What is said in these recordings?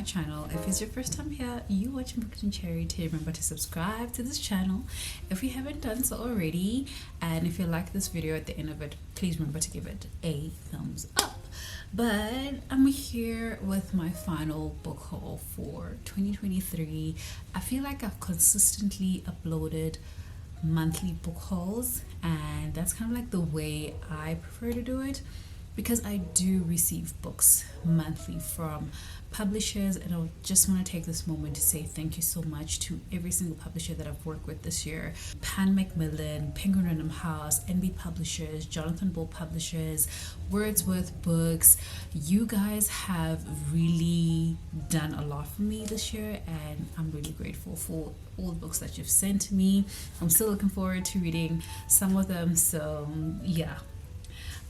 channel. If it's your first time here, you watching BookedonCharity, remember to subscribe to this channel if you haven't done so already. And if you like this video, at the end of it, please remember to give it a thumbs up. But I'm here with my final book haul for 2023. I feel like I've consistently uploaded monthly book hauls, and that's kind of like the way I prefer to do it, because I do receive books monthly from publishers, and I just want to take this moment to say thank you so much to every single publisher that I've worked with this year. Pan Macmillan, Penguin Random House, NB Publishers, Jonathan Bull Publishers, Wordsworth Books. You guys have really done a lot for me this year, and I'm really grateful for all the books that you've sent to me. I'm still looking forward to reading some of them, so yeah.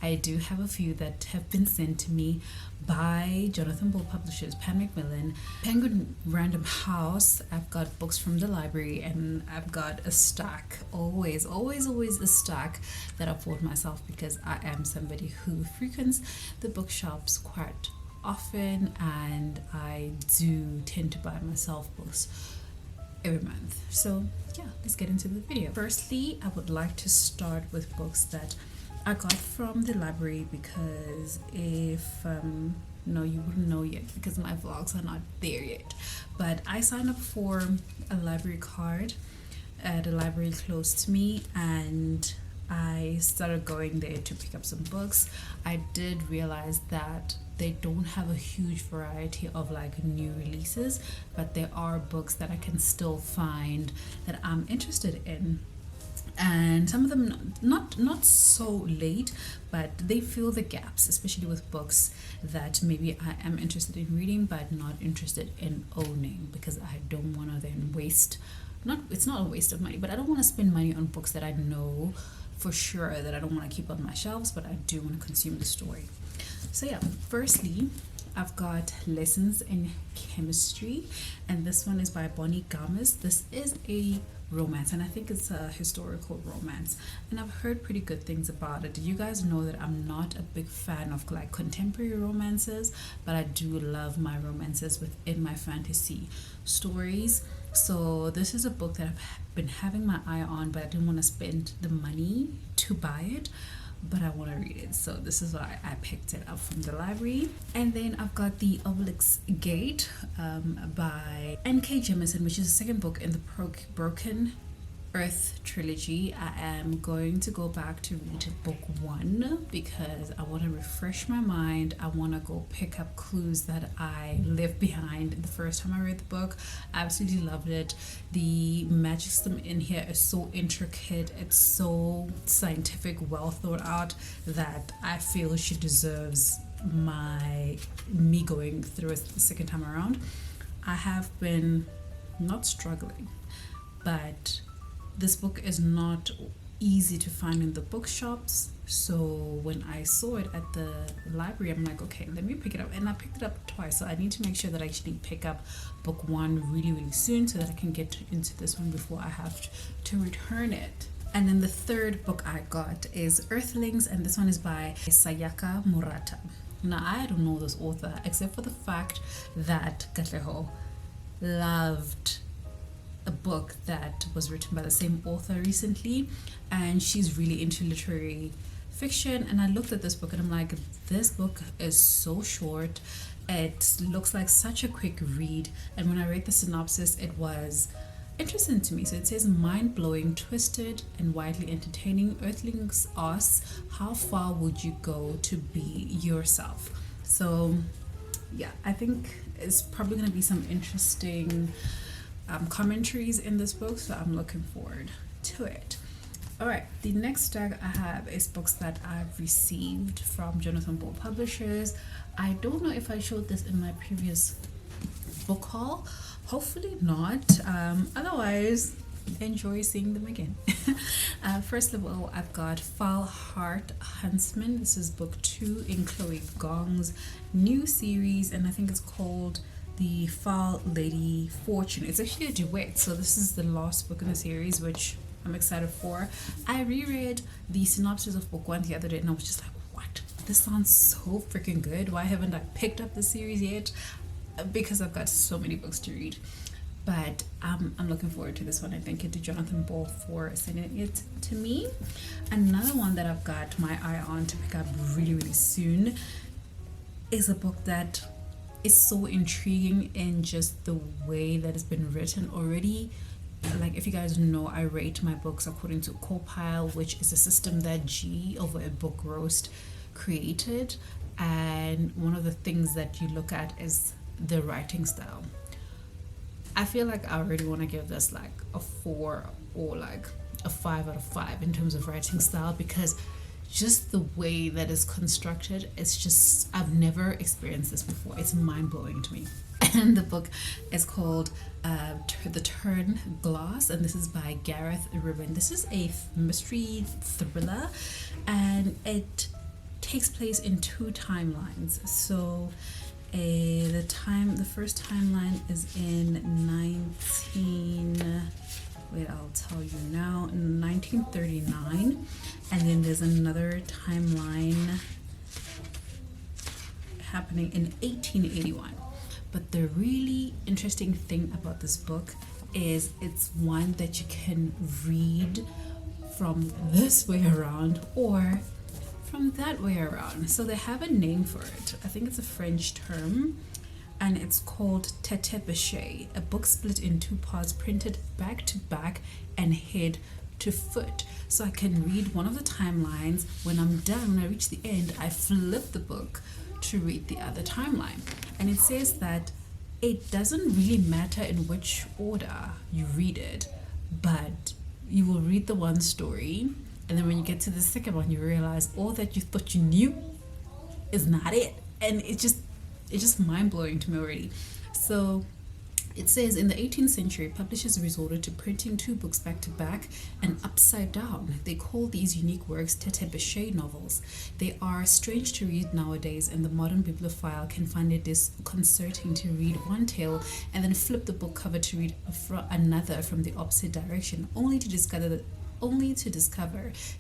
I do have a few that have been sent to me by Jonathan Bull Publishers, Pan Macmillan, Penguin Random House. I've got books from the library, and I've got a stack, always a stack that I've bought myself, because I am somebody who frequents the bookshops quite often, and I do tend to buy myself books every month. So yeah, let's get into the video. Firstly, I would like to start with books that I got from the library, because if no, you wouldn't know yet because my vlogs are not there yet, but I signed up for a library card at a library close to me, and I started going there to pick up some books. I did realize that they don't have a huge variety of like new releases, but there are books that I can still find that I'm interested in. And some of them not so late, but they fill the gaps, especially with books that maybe I am interested in reading but not interested in owning, because I don't want to then it's not a waste of money, but I don't want to spend money on books that I know for sure that I don't want to keep on my shelves, but I do want to consume the story. So yeah, firstly, I've got Lessons in Chemistry, and this one is by Bonnie Gomez. This is a romance, and I think it's a historical romance, and I've heard pretty good things about it. You guys know that I'm not a big fan of like contemporary romances, but I do love my romances within my fantasy stories. So this is a book that I've been having my eye on, but I didn't want to spend the money to buy it, but I want to read it, so this is why I picked it up from the library. And then I've got The Obelisk Gate by N.K. Jemisin, which is the second book in the Broken Earth trilogy. I am going to go back to read book 1 because I want to refresh my mind. I want to go pick up clues that I left behind the first time I read the book. I absolutely loved it. The magic system in here is so intricate, it's so scientific, well thought out, that I feel she deserves me going through it the second time around. I have been not struggling, but this book is not easy to find in the bookshops. So when I saw it at the library, I'm like, okay, let me pick it up. And I picked it up twice. So I need to make sure that I actually pick up book 1 really soon, so that I can get into this one before I have to return it. And then the third book I got is Earthlings, and this one is by Sayaka Murata. Now, I don't know this author except for the fact that Katleho loved a book that was written by the same author recently, and she's really into literary fiction. And I looked at this book and I'm like, this book is so short, it looks like such a quick read, and when I read the synopsis, it was interesting to me. So it says, mind-blowing, twisted, and widely entertaining, Earthlings asks, how far would you go to be yourself? So yeah, I think it's probably going to be some interesting commentaries in this book, so I'm looking forward to it. Alright, the next stack I have is books that I've received from Jonathan Bull Publishers. I don't know if I showed this in my previous book haul, hopefully not. Otherwise, enjoy seeing them again. First of all, I've got Foul Heart Huntsman. This is book 2 in Chloe Gong's new series, and I think it's called The Foul Lady Fortune. It's actually a duet, so this is the last book in the series, which I'm excited for. I reread the synopsis of book 1 the other day, and I was just like, what? This sounds so freaking good. Why haven't I picked up the series yet? because I've got so many books to read. But I'm looking forward to this one. I thank you to Jonathan Ball for sending it to me. Another one that I've got my eye on to pick up really, really soon is a book that is so intriguing in just the way that it's been written already. Like, if you guys know, I rate my books according to Copile, which is a system that G over at Book Roast created. And one of the things that you look at is the writing style. I feel like I already want to give this like a 4 or like a 5 out of 5 in terms of writing style, because just the way that it's constructed, it's just, I've never experienced this before. It's mind-blowing to me. And the book is called The Turn Glass, and this is by Gareth Rubin. This is a mystery thriller, and it takes place in 2 timelines. So the first timeline is in 1939, and then there's another timeline happening in 1881. But the really interesting thing about this book is it's one that you can read from this way around or from that way around. So they have a name for it. I think it's a French term, and it's called Tete Bêché, a book split in 2 parts, printed back to back and head to foot. So I can read one of the timelines. When I'm done, when I reach the end, I flip the book to read the other timeline. And it says that it doesn't really matter in which order you read it, but you will read the one story, and then when you get to the second one, you realize all that you thought you knew is not it. And it's just mind-blowing to me already. So it says, in the 18th century, publishers resorted to printing 2 books back to back and upside down. They call these unique works Tete Bêché novels. They are strange to read nowadays, and the modern bibliophile can find it disconcerting to read one tale and then flip the book cover to read another from the opposite direction, only to discover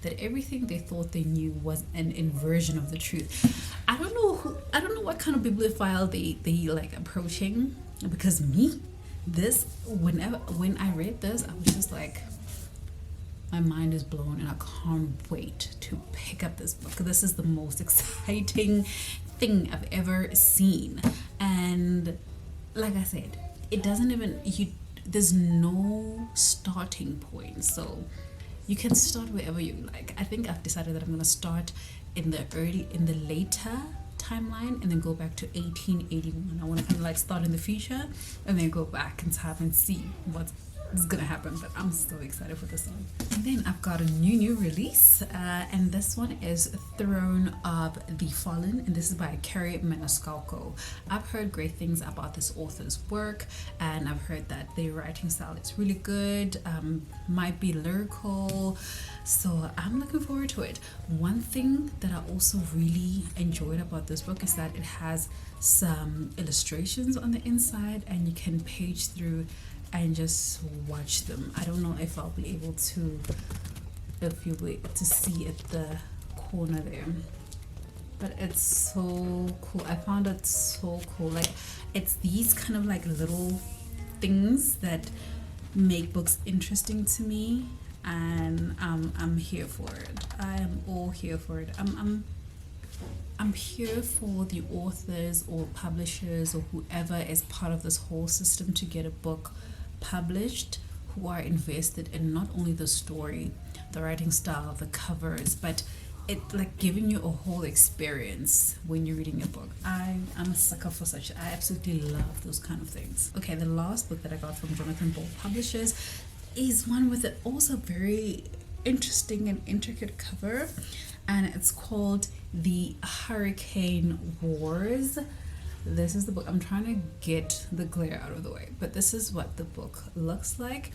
that everything they thought they knew was an inversion of the truth. I don't know what kind of bibliophile they like approaching, because when I read this, I was just like, my mind is blown, and I can't wait to pick up this book. This is the most exciting thing I've ever seen. And like I said, it doesn't even, there's no starting point. So you can start wherever you like. I think I've decided that I'm going to start in the later timeline and then go back to 1881. I want to kind of like start in the future and then go back in time and see what's gonna happen. But I'm so excited for this one. And then I've got a new release, and this one is Throne of the Fallen, and this is by Carrie Maniscalco. I've heard great things about this author's work, and I've heard that the writing style is really good, might be lyrical, so I'm looking forward to it. One thing that I also really enjoyed about this book is that it has some illustrations on the inside, and you can page through and just watch them. I don't know if I'll be able to, if you wait to see at the corner there, but it's so cool. I found it so cool. Like, it's these kind of like little things that make books interesting to me, and I'm here for it. I am all here for it. I'm here for the authors or publishers or whoever is part of this whole system to get a book published, who are invested in not only the story, the writing style, the covers, but it like giving you a whole experience when you're reading a book. I'm a sucker for such. I absolutely love those kind of things. Okay, the last book that I got from Jonathan Ball Publishers is one with also very interesting and intricate cover, and it's called The Hurricane Wars. This is the book. I'm trying to get the glare out of the way, but this is what the book looks like,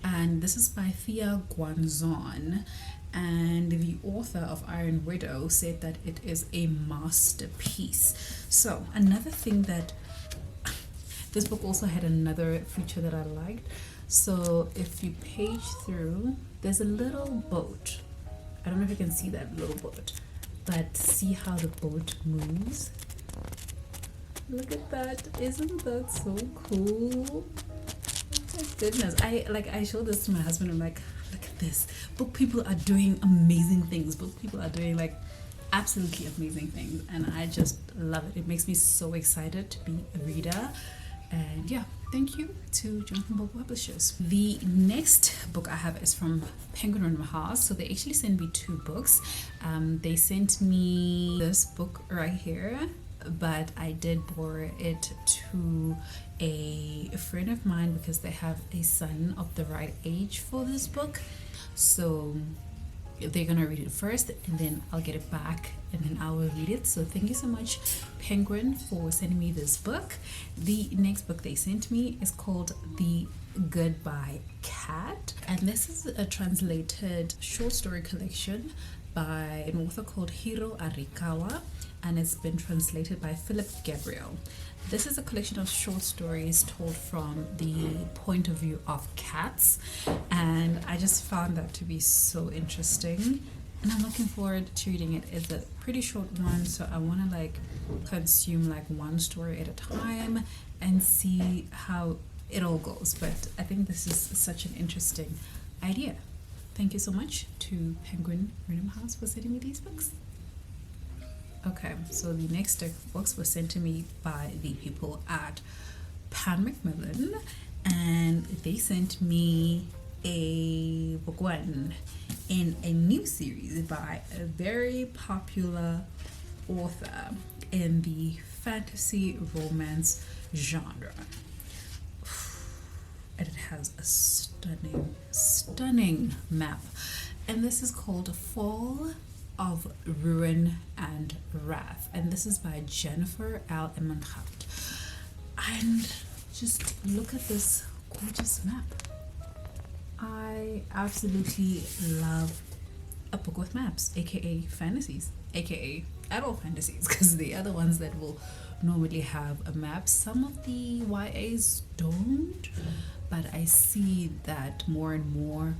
and this is by Thea Guanzon, and the author of Iron Widow said that it is a masterpiece. So another thing that this book also had another feature that I liked. So if you page through, there's a little boat. I don't know if you can see that little boat, but see how the boat moves. Look at that. Isn't that so cool? My goodness. I showed this to my husband. I'm like, look at this. Book people are doing amazing things. Book people are doing like absolutely amazing things, and I just love it. It makes me so excited to be a reader. And yeah, thank you to Jonathan Book Publishers. The next book I have is from Penguin Random House. So they actually sent me 2 books. They sent me this book right here, but I did borrow it to a friend of mine because they have a son of the right age for this book. So they're gonna read it first, and then I'll get it back, and then I will read it. So thank you so much, Penguin, for sending me this book. The next book they sent me is called The Goodbye Cat, and this is a translated short story collection by an author called Hiro Arikawa, and it's been translated by Philip Gabriel. This is a collection of short stories told from the point of view of cats, and I just found that to be so interesting, and I'm looking forward to reading it. It's a pretty short one, so I want to like consume like one story at a time and see how it all goes. But I think this is such an interesting idea. Thank you so much to Penguin Random House for sending me these books. Okay, so the next deck of books was sent to me by the people at Pan Macmillan, and they sent me a book 1 in a new series by a very popular author in the fantasy romance genre. And it has a stunning map, and this is called Fall of Ruin and Wrath, and this is by Jennifer L. Emenhardt. And just look at this gorgeous map. I absolutely love a book with maps, aka fantasies, aka adult fantasies, because the other ones that will normally have a map, some of the YAs don't, but I see that more and more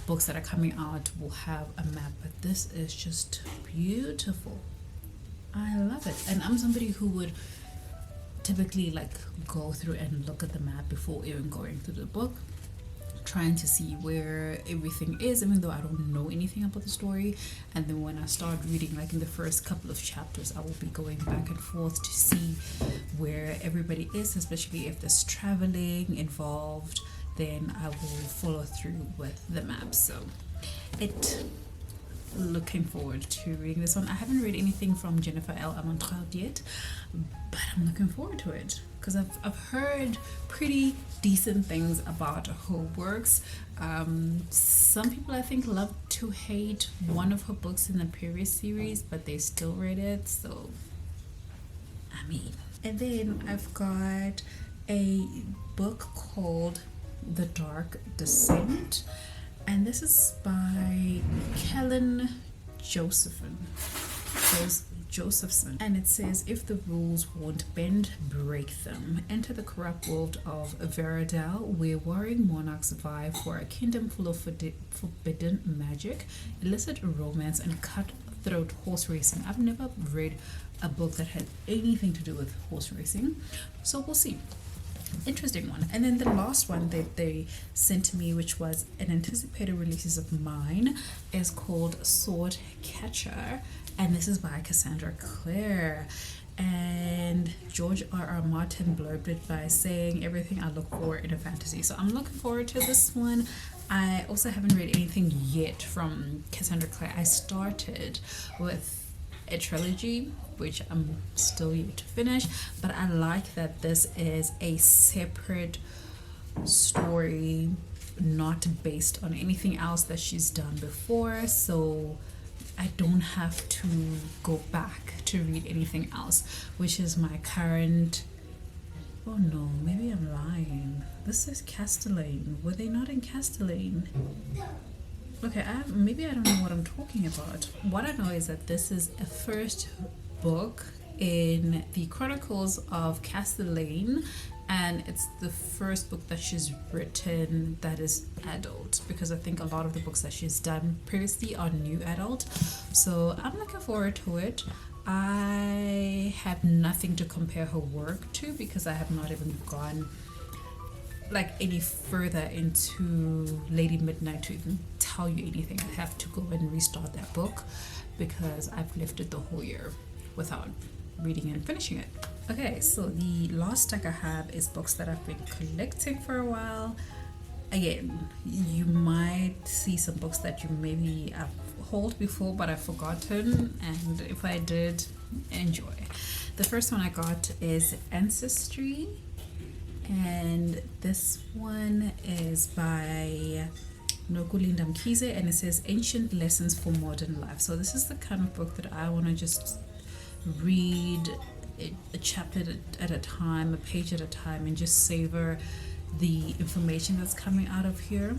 books that are coming out will have a map, but this is just beautiful. I love it, and I'm somebody who would typically like go through and look at the map before even going through the book, trying to see where everything is, even though I don't know anything about the story. And then when I start reading, like in the first couple of chapters, I will be going back and forth to see where everybody is, especially if there's traveling involved. Then I will follow through with the map. So looking forward to reading this one. I haven't read anything from Jennifer L. Emenhardt yet, but I'm looking forward to it because I've heard pretty decent things about her works. Some people I think love to hate one of her books in the previous series, but they still read it, so I mean. And then I've got a book called The Dark Descent, and this is by Kellen Josephson, and it says, if the rules won't bend, break them. Enter the corrupt world of Veradel, where warring monarchs vie for a kingdom full of forbidden magic, illicit romance, and cutthroat horse racing. I've never read a book that had anything to do with horse racing, so we'll see. Interesting one. And then the last one that they sent to me, which was an anticipated release of mine, is called Sword Catcher, and this is by Cassandra Clare. And George R.R. Martin blurbed it by saying, everything I look for in a fantasy. So I'm looking forward to this one. I also haven't read anything yet from Cassandra Clare. I started with a trilogy, which I'm still yet to finish, but I like that this is a separate story, not based on anything else that she's done before, so I don't have to go back to read anything else, which is my current. Oh no, maybe I'm lying. This is Castellane. Were they not in Castellane? Okay, maybe I don't know what I'm talking about. What I know is that this is a first book in the Chronicles of Castellane, and it's the first book that she's written that is adult, because I think a lot of the books that she's done previously are new adult. So I'm looking forward to it. I have nothing to compare her work to because I have not even gone like any further into Lady Midnight to even tell you anything. I have to go and restart that book because I've left it the whole year without reading and finishing it. Okay, so the last stack I have is books that I've been collecting for a while. Again, you might see some books that you maybe have hauled before but I've forgotten, and if I did, enjoy. The first one I got is Ancestry, and this one is by Nokulinda Mkhize, and it says Ancient Lessons for Modern Life. So this is the kind of book that I want to just read a chapter at a time, a page at a time, and just savor the information that's coming out of here,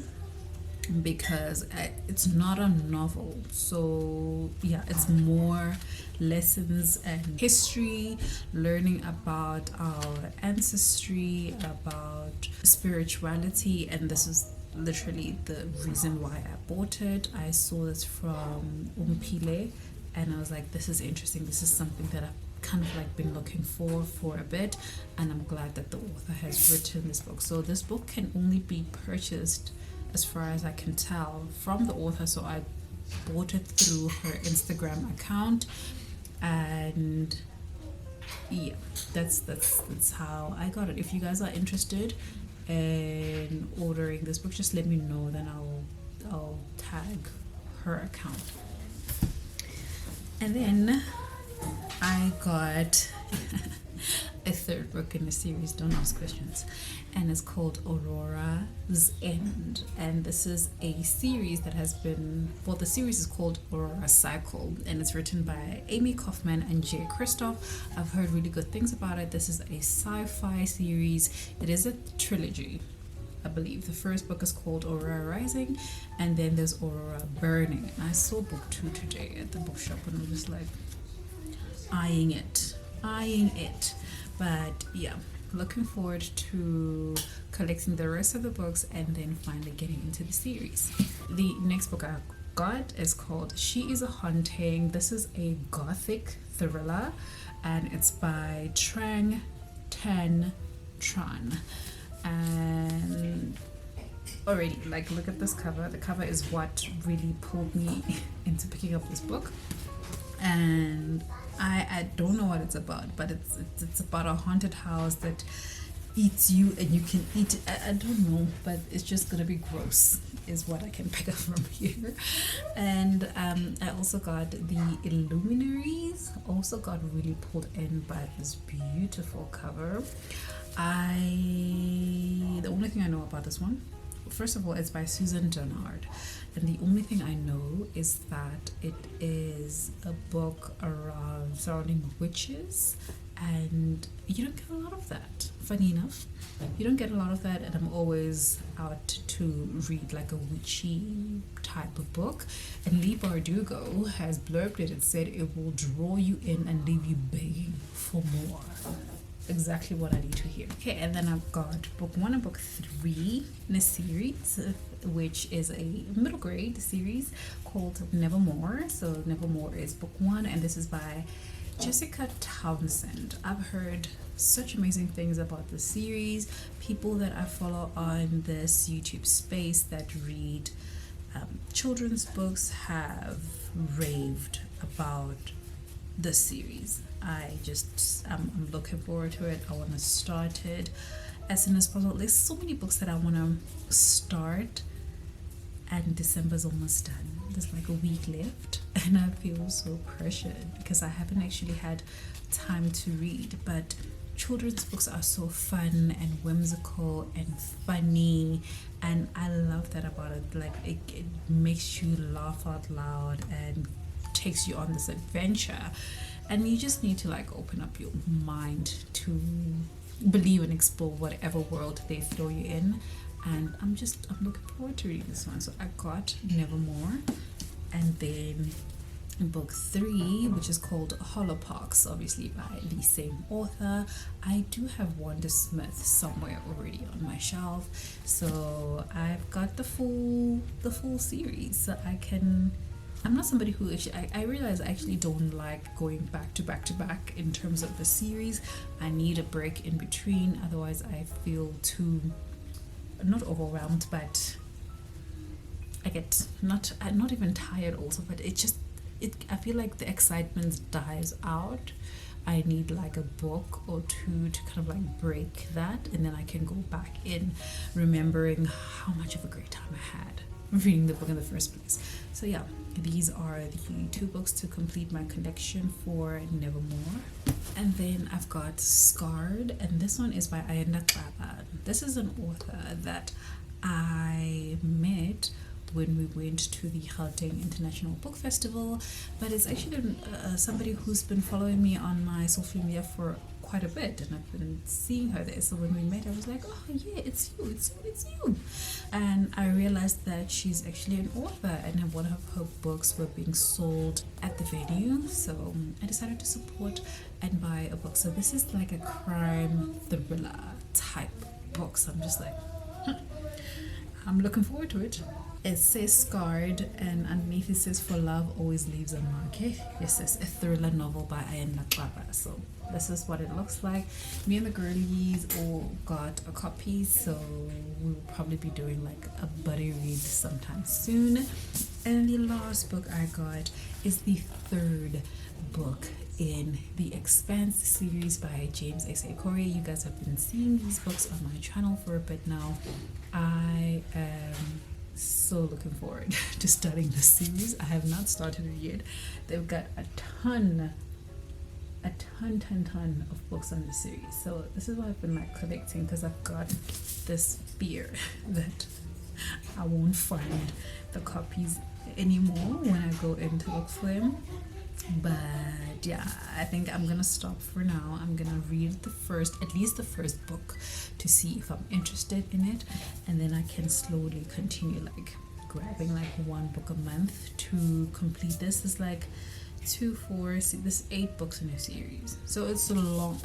because it's not a novel. So yeah, it's more lessons and history, learning about our ancestry, about spirituality, and this is literally the reason why I bought it. I saw this from Umpile and I was like, this is interesting, this is something that I've kind of like been looking for a bit, and I'm glad that the author has written this book. So this book can only be purchased, as far as I can tell, from the author. So I bought it through her Instagram account, and yeah, that's how I got it. If you guys are interested in ordering this book, just let me know, then I'll tag her account. And then I got a third book in the series, Don't Ask Questions, and it's called Aurora's End, and this is a series that has been, well, the series is called Aurora Cycle, and it's written by Amy Kaufman and Jay Kristoff. I've heard really good things about it. This is a sci-fi series. It is a trilogy, I believe. The first book is called Aurora Rising, and then there's Aurora Burning. And I saw book 2 today at the bookshop, and I'm just like eyeing it. But yeah, looking forward to collecting the rest of the books and then finally getting into the series. The next book I got is called She Is a Haunting. This is a gothic thriller, and it's by Trang Tan Tran. And already, like, look at this cover. The cover is what really pulled me into picking up this book, and I don't know what it's about, but it's about a haunted house that eats you and you can eat it. I don't know, but it's just gonna be gross is what I can pick up from here. And I also got The Illuminaries, also got really pulled in by this beautiful cover. The only thing I know about this one, first of all, it's by Susan Dennard, and the only thing I know is that it is a book surrounding witches, and you don't get a lot of that. Funny enough, you don't get a lot of that, and I'm always out to read like a witchy type of book, and Lee Bardugo has blurbed it and said it will draw you in and leave you begging for more. Exactly what I need to hear. Okay, and then I've got book 1 and book 3 in a series, which is a middle grade series called Nevermore. So Nevermore is book 1, and this is by Jessica Townsend. I've heard such amazing things about the series. People that I follow on this YouTube space that read children's books have raved about the series. I'm looking forward to it. I want to start it as soon as possible. There's so many books that I want to start, and December's almost done. There's like a week left, and I feel so pressured because I haven't actually had time to read. But children's books are so fun and whimsical and funny, and I love that about it. Like it makes you laugh out loud and takes you on this adventure, and you just need to like open up your mind to believe and explore whatever world they throw you in. And I'm looking forward to reading this one. So I got Nevermore, and then book 3, which is called Holopox, obviously by the same author. I do have Wanda Smith somewhere already on my shelf, so I've got the full series, so I can I'm not somebody who actually, I realize I actually don't like going back to back to back in terms of the series. I need a break in between, otherwise I feel too, not overwhelmed, but I get I'm not even tired also, but I feel like the excitement dies out. I need like a book or two to kind of like break that, and then I can go back in remembering how much of a great time I had reading the book in the first place. So yeah, these are the 2 books to complete my collection for Nevermore. And then I've got Scarred, and this one is by Ayanda Klaba. This is an author that I met when we went to the Gauteng International Book Festival, but it's actually somebody who's been following me on my social media for quite a bit, and I've been seeing her there. So when we met, I was like, oh yeah, it's you. And I realized that she's actually an author, and one of her books were being sold at the venue, so I decided to support and buy a book. So this is like a crime thriller type book, so I'm just like I'm looking forward to it. It says Scarred, and underneath it says For Love Always Leaves a Mark. Yes, it's a thriller novel by Ayanda Klaba. So this is what it looks like. Me and the girlies all got a copy, so we'll probably be doing like a buddy read sometime soon. And the last book I got is the 3rd book in the Expanse series by James A. Corey. You guys have been seeing these books on my channel for a bit now. I am so looking forward to starting this series. I have not started it yet. They've got a ton of books on the series. So this is what I've been like collecting, because I've got this fear that I won't find the copies anymore when I go in to look for them. But yeah, I think I'm gonna stop for now. I'm gonna read at least the first book to see if I'm interested in it, and then I can slowly continue like grabbing like 1 book a month to complete this. It's like 2, 4, this 8 books in a series, so it's a lot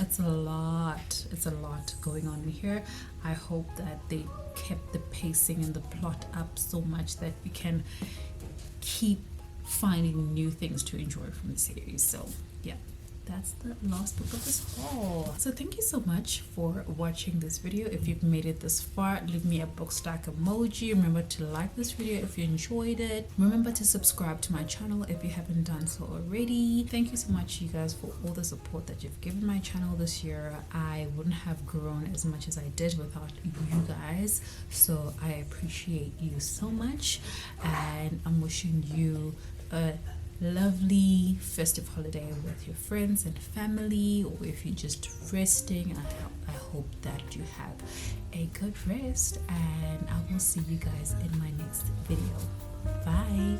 going on in here. I hope that they kept the pacing and the plot up so much that we can keep finding new things to enjoy from the series. So yeah, that's the last book of this haul. So thank you so much for watching this video. If you've made it this far, leave me a book stack emoji. Remember to like this video if you enjoyed it. Remember to subscribe to my channel if you haven't done so already. Thank you so much, you guys, for all the support that you've given my channel this year. I wouldn't have grown as much as I did without you guys, so I appreciate you so much, and I'm wishing you a lovely festive holiday with your friends and family, or if you're just resting. I hope that you have a good rest, and I will see you guys in my next video. Bye.